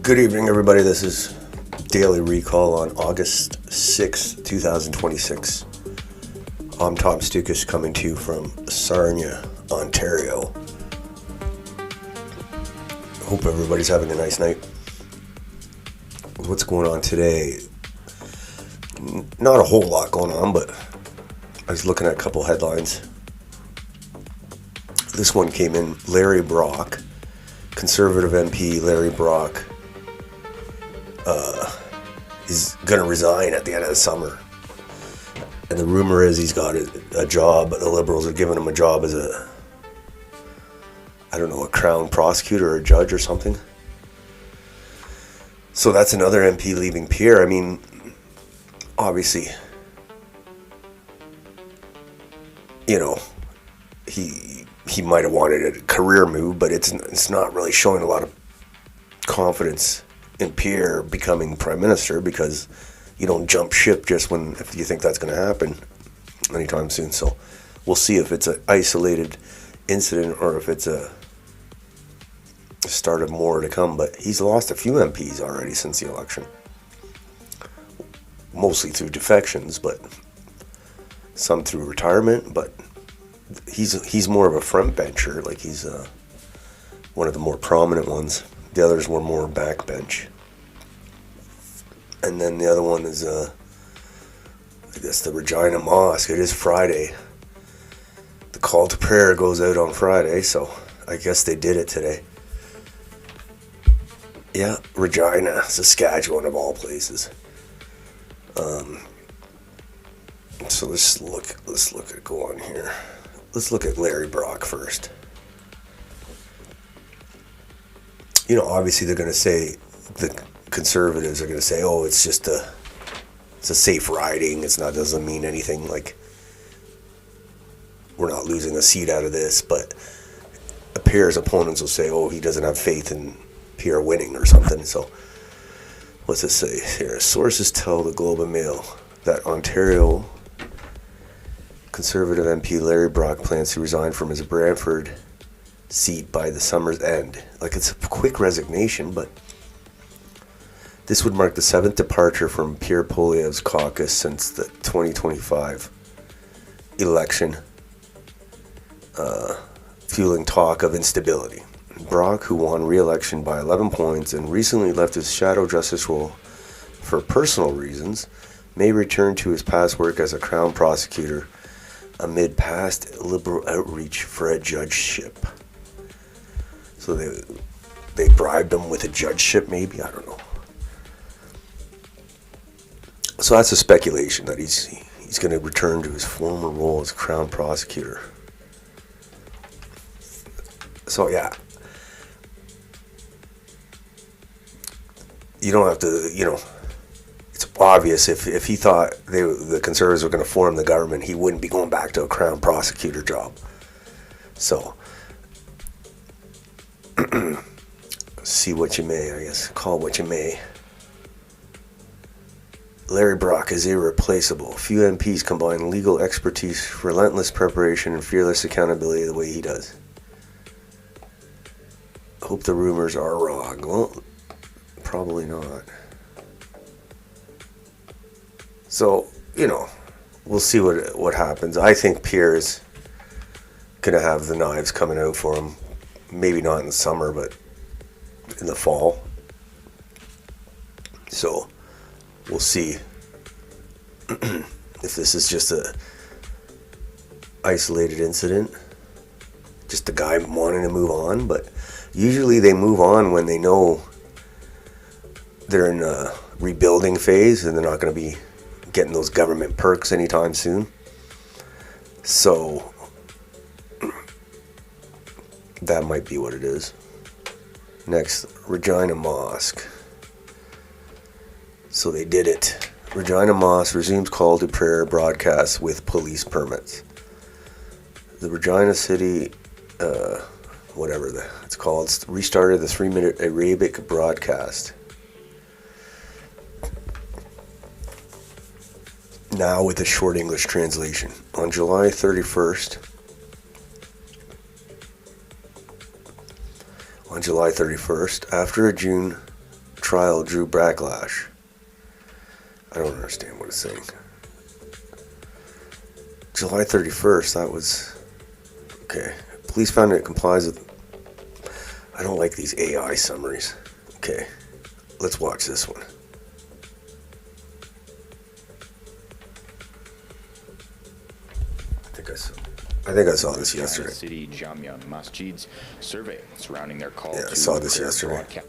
Good evening, everybody. This is Daily Recall on August 6th, 2026. I'm Tom Stoukas coming to you from Sarnia, Ontario. Hope everybody's having a nice night. What's going on today? Not a whole lot going on, but I was looking at a couple headlines. This one came in. Larry Brock, Conservative MP Larry Brock, is going to resign at the end of the summer. And the rumor is he's got a job. The Liberals are giving him a job as a crown prosecutor or a judge or something. So that's another MP leaving Pierre. I mean, obviously, you know, he might have wanted a career move, but it's not really showing a lot of confidence in Pierre becoming prime minister, because you don't jump ship just if you think that's going to happen anytime soon. So we'll see if it's an isolated incident or if it's a start of more to come. But he's lost a few MPs already since the election, mostly through defections, but some through retirement. But he's more of a front bencher, like he's one of the more prominent ones. The others were more backbench. And then the other one is, I guess, the Regina Mosque. It is Friday. The call to prayer goes out on Friday, so I guess they did it today. Yeah, Regina, Saskatchewan of all places. So let's go on here. Let's look at Larry Brock first. You know, obviously they're going to say, the Conservatives are going to say, oh, it's a safe riding. Doesn't mean anything. Like, we're not losing a seat out of this. But Pierre's opponents will say, oh, he doesn't have faith in Pierre winning or something. So what's it say here? Sources tell the Globe and Mail that Ontario Conservative MP Larry Brock plans to resign from his Brantford seat by the summer's end. Like, it's a quick resignation, but this would mark the 7th departure from Pierre Poilievre's caucus since the 2025 election, fueling talk of instability. Brock, who won re-election by 11 points and recently left his shadow justice role for personal reasons, may return to his past work as a Crown prosecutor amid past Liberal outreach for a judgeship. So they bribed him with a judgeship, maybe? I don't know. So that's a speculation that he's going to return to his former role as Crown prosecutor. So yeah, you don't have to, it's obvious if he thought the Conservatives were going to form the government, he wouldn't be going back to a Crown prosecutor job. So see what you may, I guess. Call what you may. Larry Brock is irreplaceable. Few MPs combine legal expertise, relentless preparation, and fearless accountability the way he does. Hope the rumors are wrong. Well, probably not. So, we'll see what happens. I think Pierre's going to have the knives coming out for him. Maybe not in the summer, but in the fall. So we'll see if this is just a isolated incident, just a guy wanting to move on. But usually they move on when they know they're in a rebuilding phase and they're not going to be getting those government perks anytime soon. So that might be what it is. Next, Regina Mosque. So they did it. Regina Mosque resumes call to prayer broadcasts with police permits. The Regina City, it's called, restarted the 3-minute Arabic broadcast. Now with a short English translation. On July 31st, after a June trial drew backlash. I don't understand what it's saying. July 31st, that was... Okay. Police found it complies with... I don't like these AI summaries. Okay. Let's watch this one. I think I saw this yesterday. City Jamia Masjid's survey surrounding their call Yeah, to I saw this yesterday. broadcast.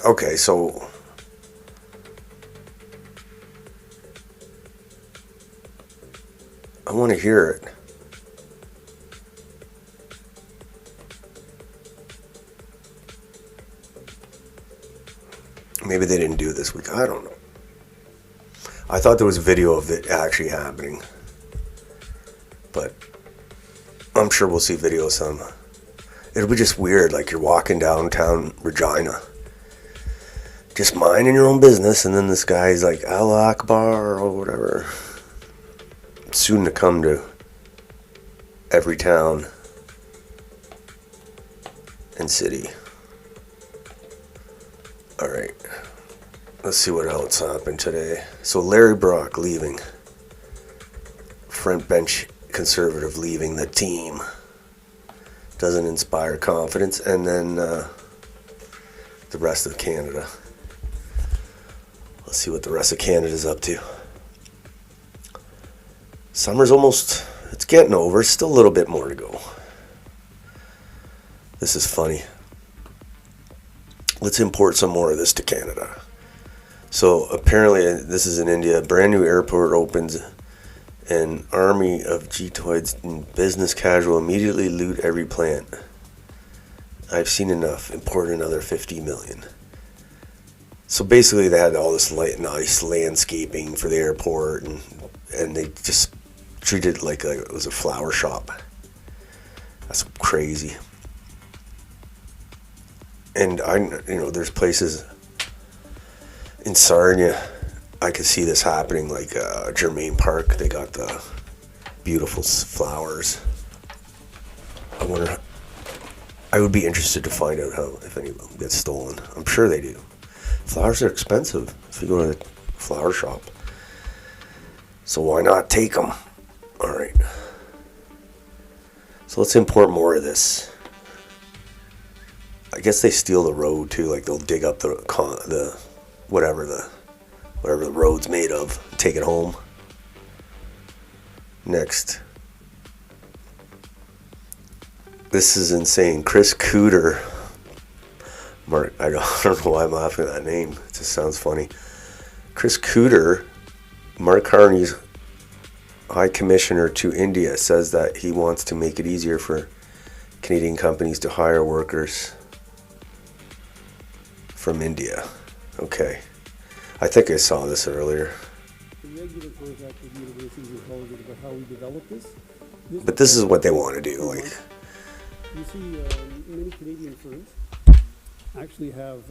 Okay, so I want to hear it. Maybe they didn't do it this week. I don't know. I thought there was a video of it actually happening. But I'm sure we'll see video some. It'll be just weird, like you're walking downtown Regina, just minding your own business, and then this guy's like, Allah Akbar, or whatever. It's soon to come to every town and city. Alright. Let's see what else happened today. So Larry Brock leaving. Front bench conservative leaving the team. Doesn't inspire confidence. And then the rest of Canada. Let's see what the rest of Canada's up to. Summer's almost, it's getting over. Still a little bit more to go. This is funny. Let's import some more of this to Canada. So apparently, this is in India. A brand new airport opens. An army of Jetoids and business casual immediately loot every plant. I've seen enough. Import another 50 million. So basically, they had all this nice landscaping for the airport, and they just treated it like it was a flower shop. That's crazy. And there's places in Sarnia, I could see this happening, like Germain Park. They got the beautiful flowers. I would be interested to find out if any of them get stolen. I'm sure they do. Flowers are expensive if you go to the flower shop. So why not take them? All right. So let's import more of this. I guess they steal the road too. Like they'll dig up the whatever the road's made of, take it home. Next. This is insane. Chris Cooter. Mark, I don't know why I'm laughing at that name. It just sounds funny. Chris Cooter, Mark Carney's High Commissioner to India, says that he wants to make it easier for Canadian companies to hire workers from India. Okay. I think I saw this earlier. Regular contact with universities and colleges about how we develop this. But this is what they want to do. Like, you see, many Canadian firms actually have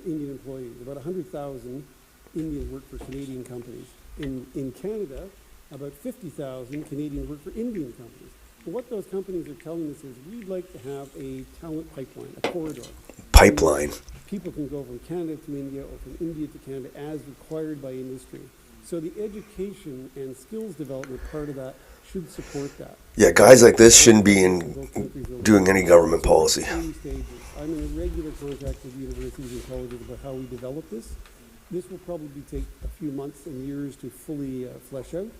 Indian employees. About 100,000 Indians work for Canadian companies. In Canada, about 50,000 Canadians work for Indian companies. And what those companies are telling us is we'd like to have a talent pipeline, a corridor. Pipeline. People can go from Canada to India or from India to Canada as required by industry. So the education and skills development part of that should support that. Yeah, guys like this shouldn't be doing any government policy. I'm in regular contact with universities and colleges about how we develop this. This will probably take a few months and years to fully flesh out,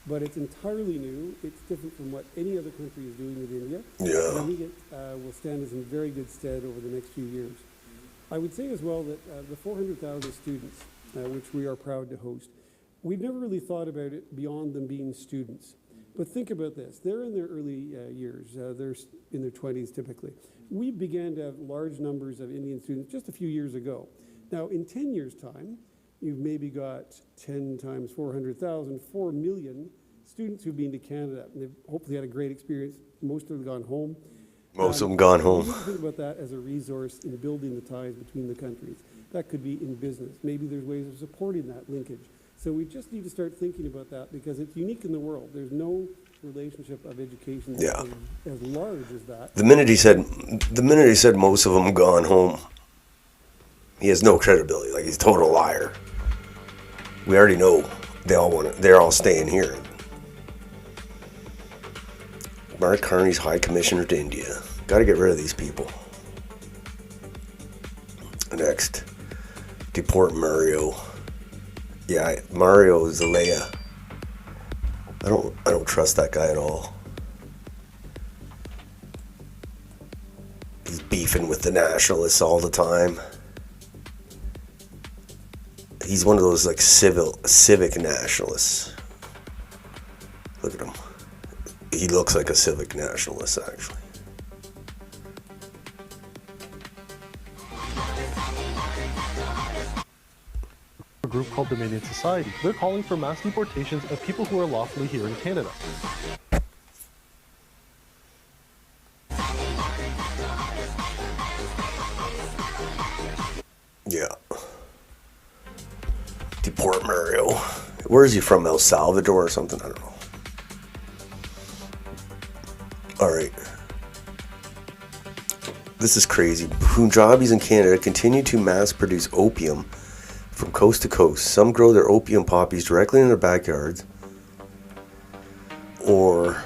but it's entirely new. It's different from what any other country is doing with India. Yeah. And I think it will stand us in very good stead over the next few years. I would say as well that the 400,000 students, which we are proud to host, we've never really thought about it beyond them being students. But think about this. They're in their early years. They're in their 20s typically. We began to have large numbers of Indian students just a few years ago. Now, in 10 years' time, you've maybe got 10 times 400,000, 4 million students who've been to Canada. And they've hopefully had a great experience. Most of them have gone home. Most of them gone home. We need to think about that as a resource in building the ties between the countries. That could be in business. Maybe there's ways of supporting that linkage. So we just need to start thinking about that because it's unique in the world. There's no relationship of education Yeah. as large as that. The minute he said most of them gone home, he has no credibility. Like, he's a total liar. We already know they're all staying here. Mark Carney's High Commissioner to India. Got to get rid of these people. Next, deport Mario. Yeah, Mario Zelaya. I don't trust that guy at all. He's beefing with the nationalists all the time. He's one of those like civic nationalists. Look at him. He looks like a civic nationalist, actually. A group called Dominion Society. They're calling for mass deportations of people who are lawfully here in Canada. Yeah. Deport Mario. Where is he from? El Salvador or something? I don't know. Alright. This is crazy. Punjabis in Canada continue to mass produce opium from coast to coast. Some grow their opium poppies directly in their backyards or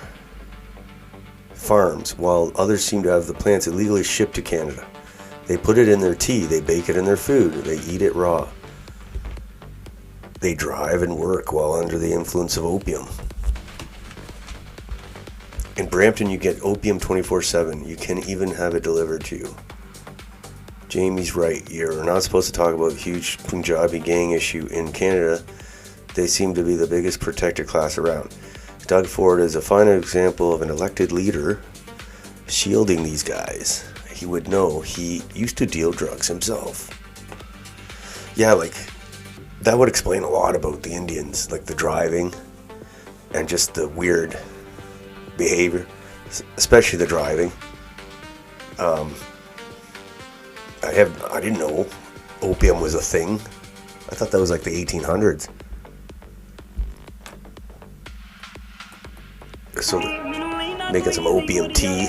farms, while others seem to have the plants illegally shipped to Canada. They put it in their tea, they bake it in their food, they eat it raw. They drive and work while under the influence of opium. In Brampton, you get opium 24/7. You can even have it delivered to you. Jamie's right. You're not supposed to talk about a huge Punjabi gang issue in Canada. They seem to be the biggest protected class around. Doug Ford is a fine example of an elected leader shielding these guys. He would know. He used to deal drugs himself. Yeah, like, that would explain a lot about the Indians, like the driving and just the weird behavior, especially the driving. I didn't know opium was a thing. I thought that was like the 1800s. So making some opium tea.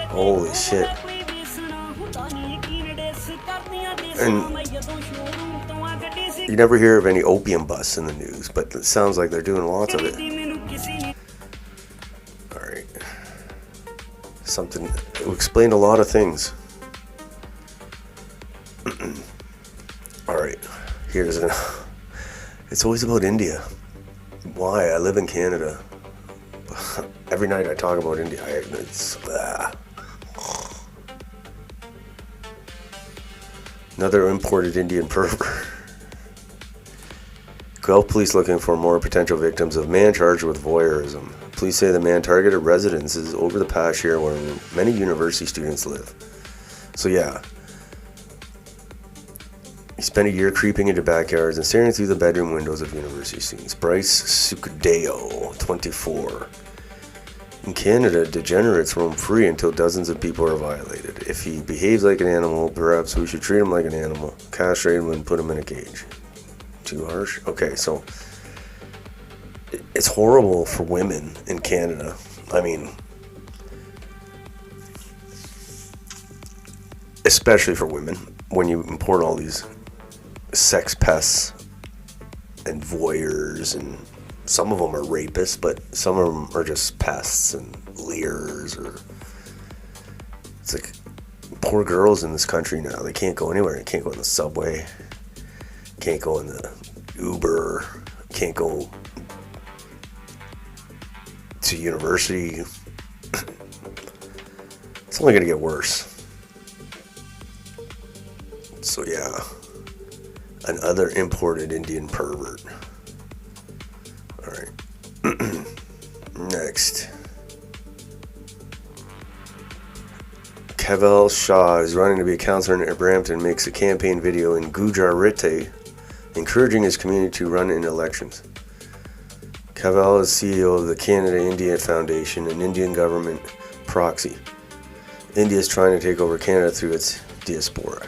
Holy shit. And you never hear of any opium busts in the news, but it sounds like they're doing lots of it. Alright. Something, it would explain a lot of things. Alright, here's an... It's always about India. Why? I live in Canada. Every night I talk about India. It's... Another imported Indian pervert. Guelph police looking for more potential victims of man charged with voyeurism. Police say the man targeted residences over the past year where many university students live. So yeah, he spent a year creeping into backyards and staring through the bedroom windows of university students. Bryce Sukdeo, 24. In Canada, degenerates roam free until dozens of people are violated. If he behaves like an animal, perhaps we should treat him like an animal, castrate him and put him in a cage. Too harsh? Okay, so it's horrible for women in Canada. I mean, especially for women, when you import all these sex pests and voyeurs, and some of them are rapists, but some of them are just pests and leers. Or it's like poor girls in this country now. They can't go anywhere. They can't go in the subway. Can't go in the Uber. Can't go to university. It's only going to get worse. So yeah, another imported Indian pervert. Alright. Next. Kaval Shah is running to be a councillor in Brampton, makes a campaign video in Gujarati encouraging his community to run in elections. Kaval is CEO of the Canada-India Foundation, an Indian government proxy. India is trying to take over Canada through its diaspora.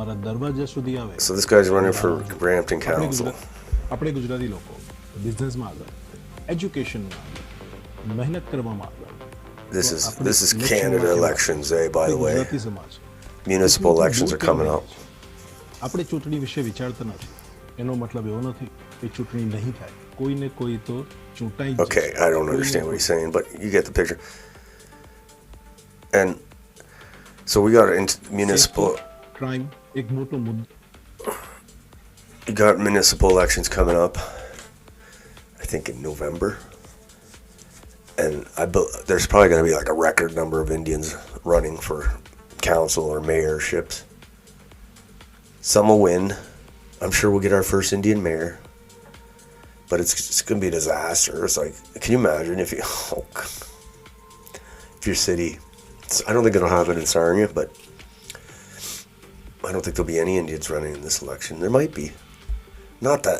મારા દરવાજા સુધી આવે So this guy's running for Brampton આપણે Council. આપણે ગુજરાતી લોકો બિઝનેસમાં આગળ, એજ્યુકેશનમાં આગળ, મહેનત કરવામાં આગળ. This તો is આપણે this is ઇલેક્શનમાં Canada કેવા? elections, by the આપણે way. ગુજરાતી સમાજ Municipal એટલું elections દૂર are કેમ coming રહીએ up. છીએ? આપણે ચૂંટણી વિશે વિચારતા નથી. એનો મતલબ એવો નથી કે ચૂંટણી નહીં થાય. કોઈ ને કોઈ તો ચૂંટાઈ જ Okay, જશે. I don't કોઈ ને understand what કોઈ. he's saying, but you get the picture. And so we got municipal. Crime એક મોટો મુદ્દો. You got municipal elections coming up. I think in November. And there's probably going to be like a record number of Indians running for council or mayorships. Some will win. I'm sure we'll get our first Indian mayor. But it's going to be a disaster. It's like, can you imagine if your city, I don't think it'll happen in Sarnia, but I don't think there'll be any Indians running in this election. There might be. Not that,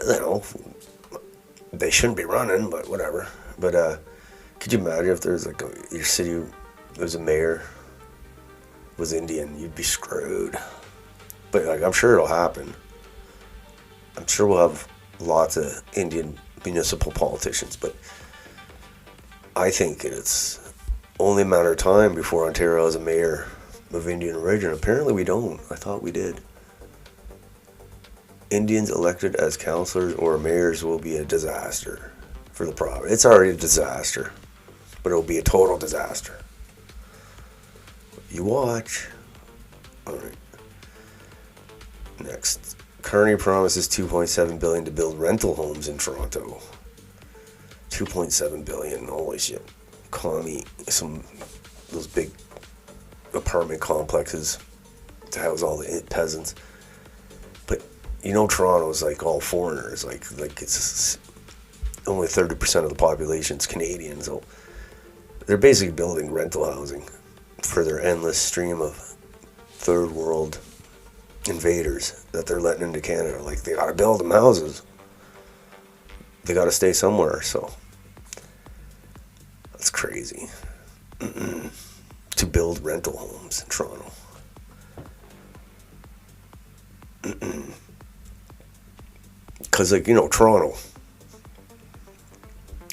they shouldn't be running, but whatever. But could you imagine if there's like your city, there's a mayor was Indian, you'd be screwed. But like, I'm sure it'll happen. I'm sure we'll have lots of Indian municipal politicians, but I think it's only a matter of time before Ontario has a mayor of Indian origin. Apparently we don't. I thought we did. Indians elected as councillors or mayors will be a disaster for the province. It's already a disaster, but it'll be a total disaster. You watch. All right. Next. Kearney promises $2.7 billion to build rental homes in Toronto. $2.7 billion. Holy shit. Commie. Those big apartment complexes to house all the peasants. But Toronto's like all foreigners. Like it's only 30% of the population's Canadian. So they're basically building rental housing for their endless stream of third world invaders that they're letting into Canada. Like, they gotta build them houses. They gotta stay somewhere, so that's crazy. To build rental homes in Toronto. Because, Toronto,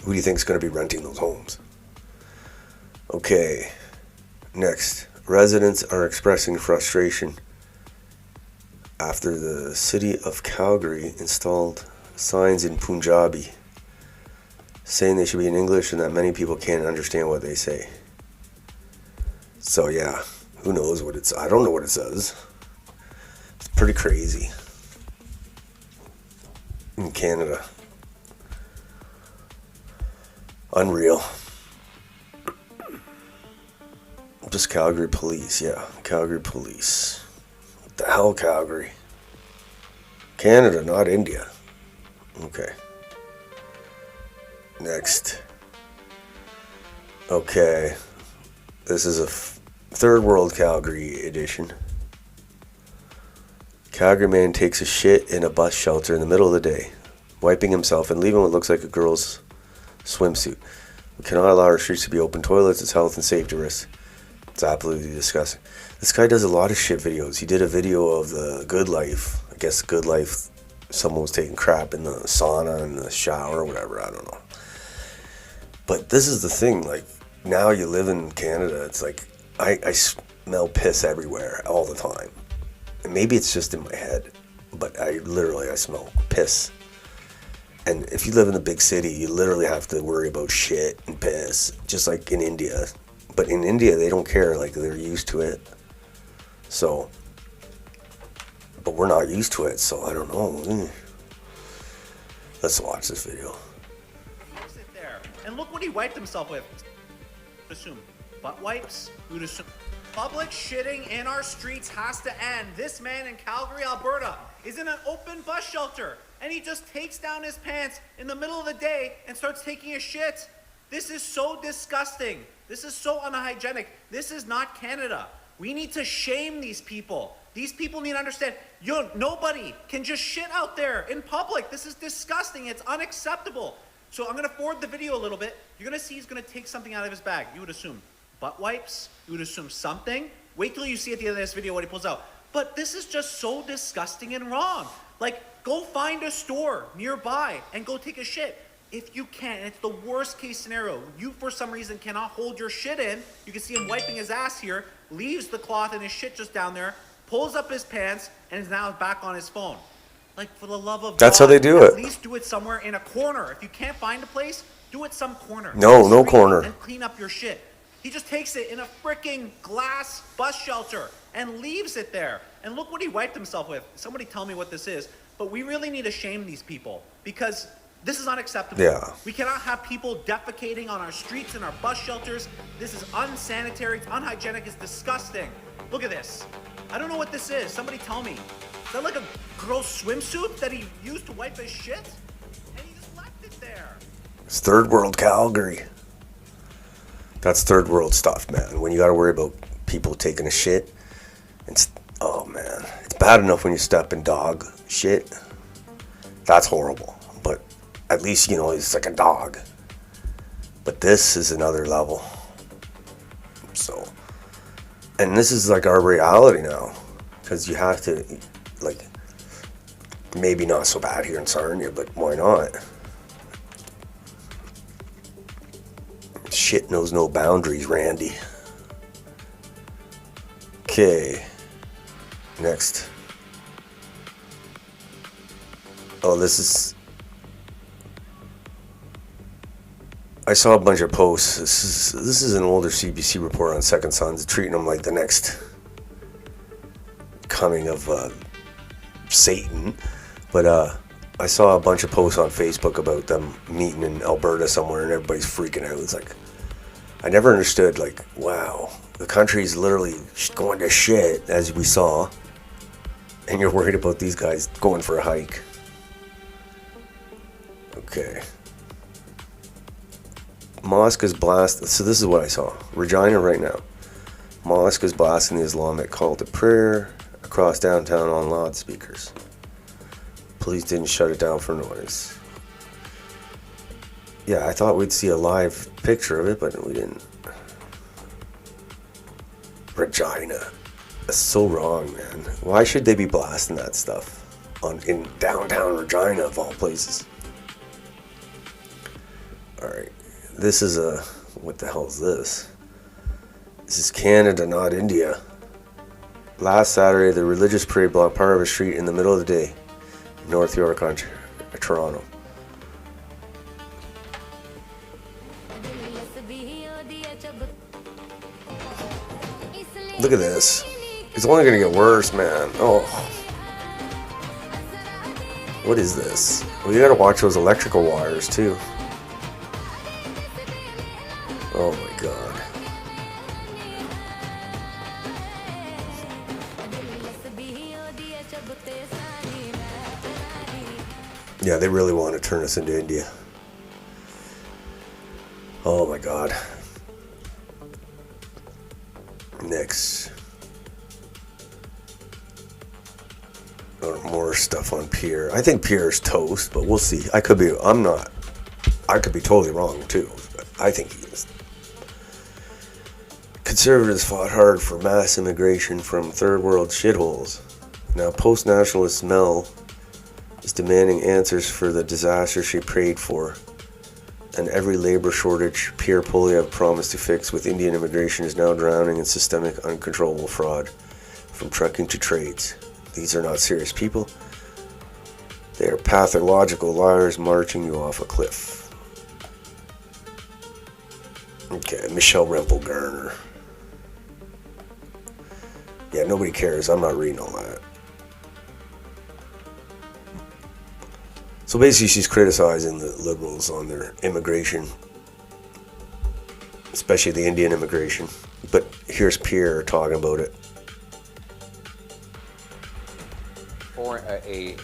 who do you think is going to be renting those homes? Okay, next. Residents are expressing frustration after the city of Calgary installed signs in Punjabi saying they should be in English and that many people can't understand what they say. So yeah, who knows what it's... I don't know what it says. It's pretty crazy. In Canada. Unreal. Just Calgary police, yeah. Calgary police. What the hell, Calgary? Canada, not India. Okay. Next. Okay. This is a third world Calgary edition. Calgary man takes a shit in a bus shelter in the middle of the day, wiping himself and leaving what looks like a girl's swimsuit. We cannot allow our streets to be open toilets. It's health and safety risks. It's absolutely disgusting. This guy does a lot of shit videos. He did a video of the Good Life. I guess Good Life, someone was taking crap in the sauna and the shower or whatever. I don't know. But this is the thing. Like, now you live in Canada. It's like, I smell piss everywhere all the time. And maybe it's just in my head. But I smell piss. And if you live in a big city, you literally have to worry about shit and piss. Just like in India. But in India, they don't care. Like, they're used to it. So, but we're not used to it, so I don't know. Let's watch this video. Sit there and look what he wiped himself with. Assume butt wipes. We would assume public shitting in our streets has to end. This man in Calgary, Alberta, is in an open bus shelter, and he just takes down his pants in the middle of the day and starts taking a shit. This is so disgusting. This is so unhygienic. This is not Canada. We need to shame these people. These people need to understand, nobody can just shit out there in public. This is disgusting. It's unacceptable. So I'm going to forward the video a little bit. You're going to see he's going to take something out of his bag. You would assume butt wipes. You would assume something. Wait till you see at the end of this video what he pulls out. But this is just so disgusting and wrong. Like, go find a store nearby and go take a shit. If you can't, it's the worst case scenario. You, for some reason, cannot hold your shit in. You can see him wiping his ass here, leaves the cloth and his shit just down there, pulls up his pants, and is now back on his phone. Like, for the love of That's God, how they do at it. least do it somewhere in a corner. If you can't find a place, do it some corner. No, no Street, corner. And clean up your shit. He just takes it in a freaking glass bus shelter and leaves it there. And look what he wiped himself with. Somebody tell me what this is. But we really need to shame these people because this is unacceptable. Yeah. We cannot have people defecating on our streets and our bus shelters. This is unsanitary, it's unhygienic, it's disgusting. Look at this. I don't know what this is. Somebody tell me. Is that like a gross swimsuit that he used to wipe his shit? And he just left it there. It's third world Calgary. That's third world stuff, man. When you got to worry about people taking a shit, oh man, it's bad enough when you step in dog shit. That's horrible. But at least, you know, it's like a dog. But this is another level. So, and this is like our reality now, because you have to, like, maybe not so bad here in Sarnia, but why not? Shit knows no boundaries, Randy. Okay. Next. Oh, this is... I saw a bunch of posts. This is an older CBC report on Second Sons, treating them like the next coming of Satan. But I saw a bunch of posts on Facebook about them meeting in Alberta somewhere, and everybody's freaking out. It's like, I never understood, like, wow, the country's literally going to shit, as we saw, and you're worried about these guys going for a hike. Okay. Mosque is blasted. So this is what I saw. Regina right now. Mosque is blasting the Islamic call to prayer across downtown on loudspeakers. Police didn't shut it down for noise. Yeah, I thought we'd see a live picture of it, but we didn't. Regina. That's so wrong, man. Why should they be blasting that stuff in downtown Regina, of all places? Alright. This is what the hell is this? This is Canada, not India. Last Saturday, the religious parade blocked part of a street in the middle of the day in North York, Toronto. Look at this. It's only gonna get worse, man. Oh. What is this? Well, you gotta watch those electrical wires, too. Oh my god. Yeah, they really want to turn us into India. Oh my god. Next. More stuff on Pierre. I think Pierre's toast, but we'll see. I could be totally wrong too. I think he is. Conservatives fought hard for mass immigration from third world shitholes. Now post-nationalist Mel is demanding answers for the disaster she prayed for. And every labor shortage Pierre Poilievre promised to fix with Indian immigration is now drowning in systemic, uncontrollable fraud, from trucking to trades. These are not serious people. They are pathological liars marching you off a cliff. Okay, Michelle Rempel Garner. Yeah, nobody cares. I'm not reading all that. So basically, she's criticizing the Liberals on their immigration, especially the Indian immigration. But here's Pierre talking about it. For a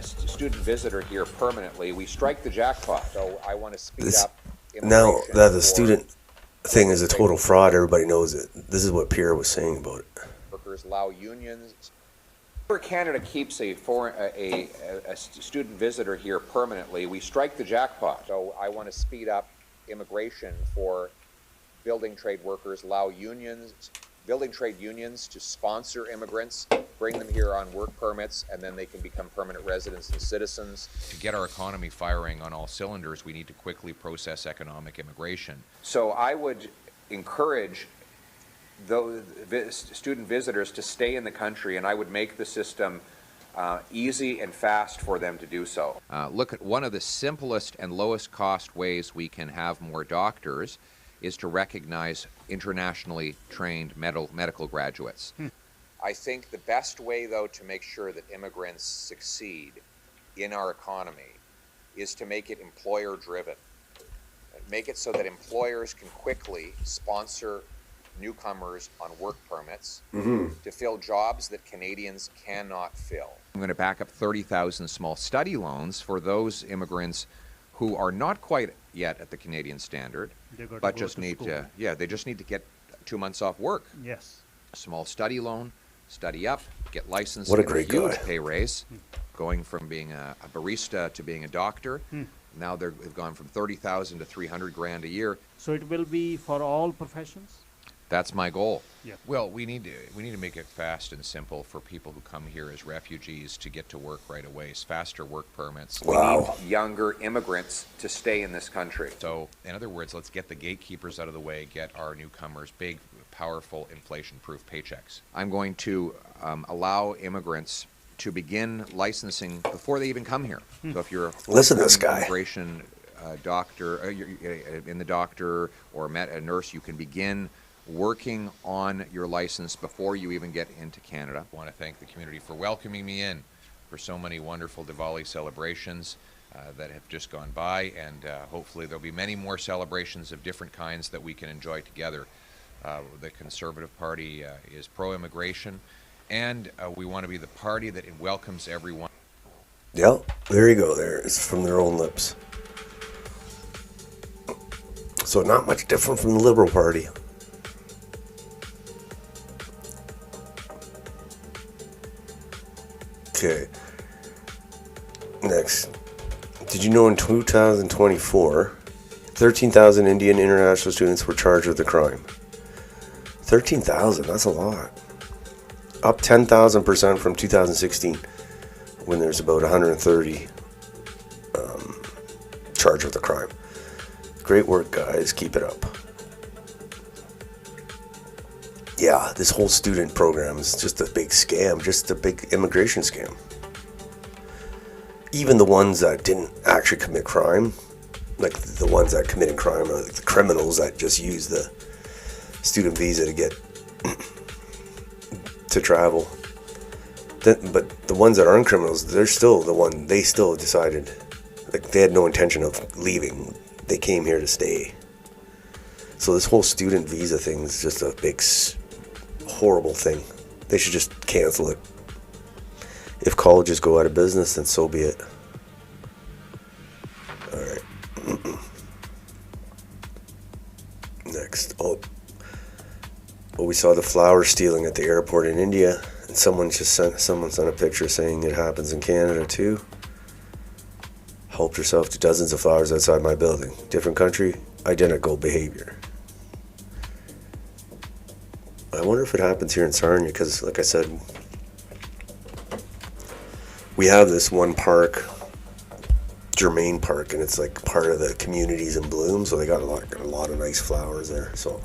student visitor here permanently, we strike the jackpot. So I want to speed up. Now that the student thing is a total fraud, everybody knows it. This is what Pierre was saying about it. Workers allow unions. Whenever Canada keeps a student visitor here permanently, we strike the jackpot. So I want to speed up immigration for building trade workers, allow building trade unions to sponsor immigrants bring them here on work permits, and then they can become permanent residents and citizens. To get our economy firing on all cylinders, we need to quickly process economic immigration. So I would encourage those student visitors to stay in the country, and I would make the system easy and fast for them to do so. Look at one of the simplest and lowest cost ways we can have more doctors is to recognize internationally trained medical graduates. I think the best way, though, to make sure that immigrants succeed in our economy is to make it employer-driven. Make it so that employers can quickly sponsor newcomers on work permits to fill jobs that Canadians cannot fill. I'm going to back up 30,000 small study loans for those immigrants who are not quite yet at the Canadian standard, but just need to, they just need to get 2 months off work. Yes. Small study loan, study up, get licensed. What a get great huge guy. pay raise, going from being a barista to being a doctor. Now they've gone from 30,000 to 300 grand a year. So it will be for all professions? That's my goal. Well, we need to make it fast and simple for people who come here as refugees to get to work right away. Faster work permits. Wow. We need younger immigrants to stay in this country. So, in other words, let's get the gatekeepers out of the way, get our newcomers big, powerful, inflation-proof paychecks. I'm going to allow immigrants to begin licensing before they even come here. So if you're Listen to this an guy. immigration doctor, you're in the doctor or a nurse, you can begin working on your license before you even get into Canada. I want to thank the community for welcoming me in for so many wonderful Diwali celebrations that have just gone by, and hopefully there'll be many more celebrations of different kinds that we can enjoy together. The Conservative Party is pro-immigration, and we want to be the party that welcomes everyone. Yeah, there you go. There, it's from their own lips. So not much different from the Liberal Party. Okay. Next. Did you know in 2024, 13,000 Indian international students were charged with the crime? 13,000, that's a lot. Up 10,000% from 2016, when there's about 130 charged with the crime. Great work, guys. Keep it up. Yeah, this whole student program is just a big scam, just a big immigration scam. Even the ones that didn't actually commit crime, like the ones that committed crime, are like the criminals that just use the student visa to get to travel. But the ones that aren't criminals, they're still they still decided, like they had no intention of leaving. They came here to stay. So this whole student visa thing is just a big, horrible thing. They should just cancel it. If colleges go out of business, then so be it. Alright. Next. Oh, we saw the flower stealing at the airport in India, and someone sent a picture saying it happens in Canada too. Helped herself to dozens of flowers outside my building. Different country, identical behavior. I wonder if it happens here in Sarnia, because like I said, we have this one park, Germain Park, and it's like part of the communities in bloom, so they got a lot of nice flowers there. So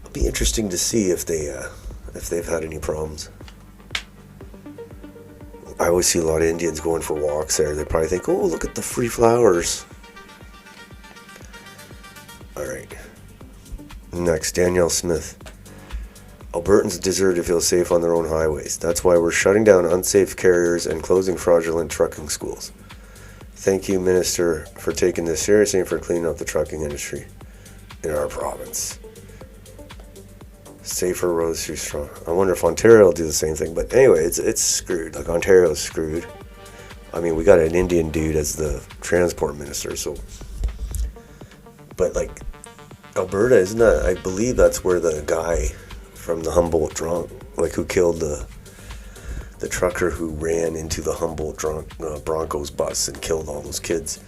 it'll be interesting to see if they've had any problems. I always see a lot of Indians going for walks there. They probably think, oh, look at the free flowers. Alright. Next, Danielle Smith. Albertans deserve to feel safe on their own highways. That's why we're shutting down unsafe carriers and closing fraudulent trucking schools. Thank you, Minister, for taking this seriously and for cleaning up the trucking industry in our province. Safer roads through strong. I wonder if Ontario will do the same thing. But anyway, it's screwed. Like, Ontario's screwed. I mean, we got an Indian dude as the transport minister, so. But, like, Alberta, isn't that? I believe that's where the guy from the Humboldt drunk, like, who killed the trucker who ran into the Humboldt Broncos bus and killed all those kids,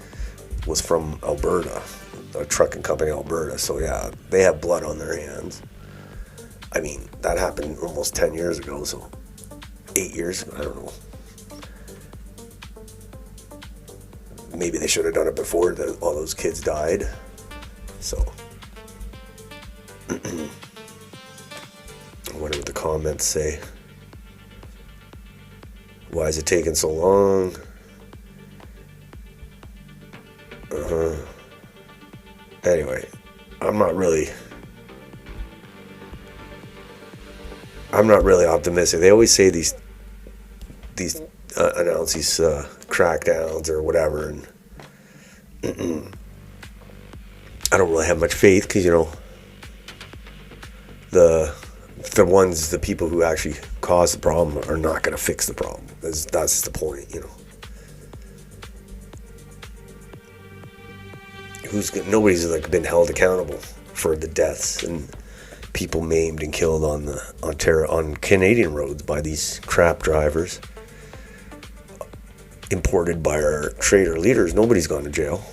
was from Alberta, a trucking company in Alberta. So, yeah, they have blood on their hands. I mean, that happened almost 10 years ago, so 8 years. I don't know. Maybe they should have done it before all those kids died. So, I wonder what the comments say. Why is it taking so long? Anyway, I'm not really optimistic. They always say these announce these crackdowns or whatever, and I don't really have much faith because, you know, the people who actually cause the problem are not going to fix the problem. That's the point, you know. Nobody's like been held accountable for the deaths and people maimed and killed on Canadian roads by these crap drivers imported by our traitor leaders. Nobody's gone to jail.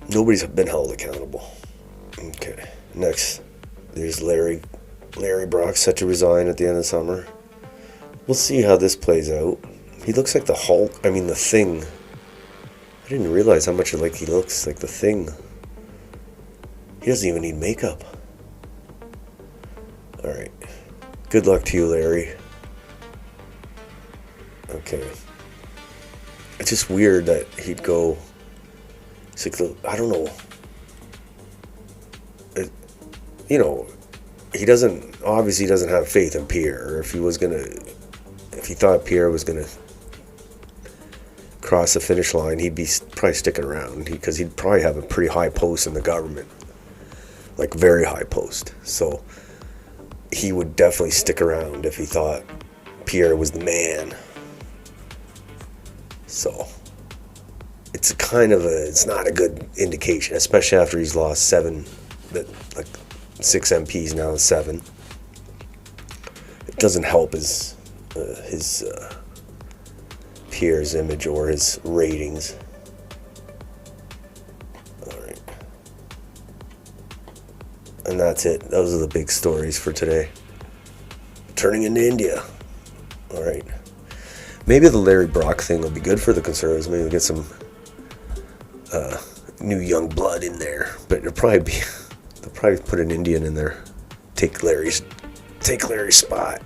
Nobody's been held accountable. Okay, next, there's Larry Brock set to resign at the end of summer. We'll see how this plays out. He looks like the Hulk. I mean, the Thing. I didn't realize how much he looks like the Thing. He doesn't even need makeup. Alright. Good luck to you, Larry. Okay. It's just weird that he'd go... It's like I don't know. You know, he obviously doesn't have faith in Pierre. Or if he thought Pierre was gonna cross the finish line, he'd be probably sticking around because he'd probably have a pretty high post in the government, like very high post. So he would definitely stick around if he thought Pierre was the man. So it's it's not a good indication, especially after he's lost 6 MPs now to 7. It doesn't help his Pierre's image or his ratings. Alright. And that's it. Those are the big stories for today. Turning into India. Alright. Maybe the Larry Brock thing will be good for the Conservatives. Maybe we'll get some new young blood in there. But they'll probably put an Indian in there. Take Larry's spot.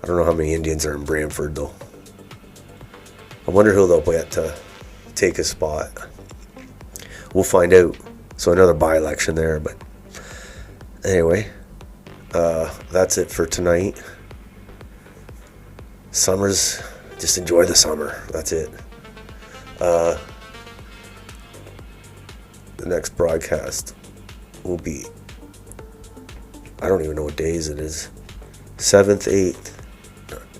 I don't know how many Indians are in Brantford though. I wonder who they'll get to take his spot. We'll find out. So another by-election there, but anyway, that's it for tonight. Just enjoy the summer. That's it. The next broadcast will be, I don't even know what days it is. 7th, 8th,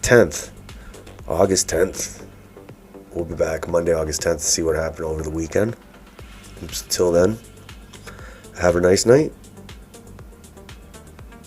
10th, August 10th. We'll be back Monday, August 10th to see what happened over the weekend. Until then, have a nice night.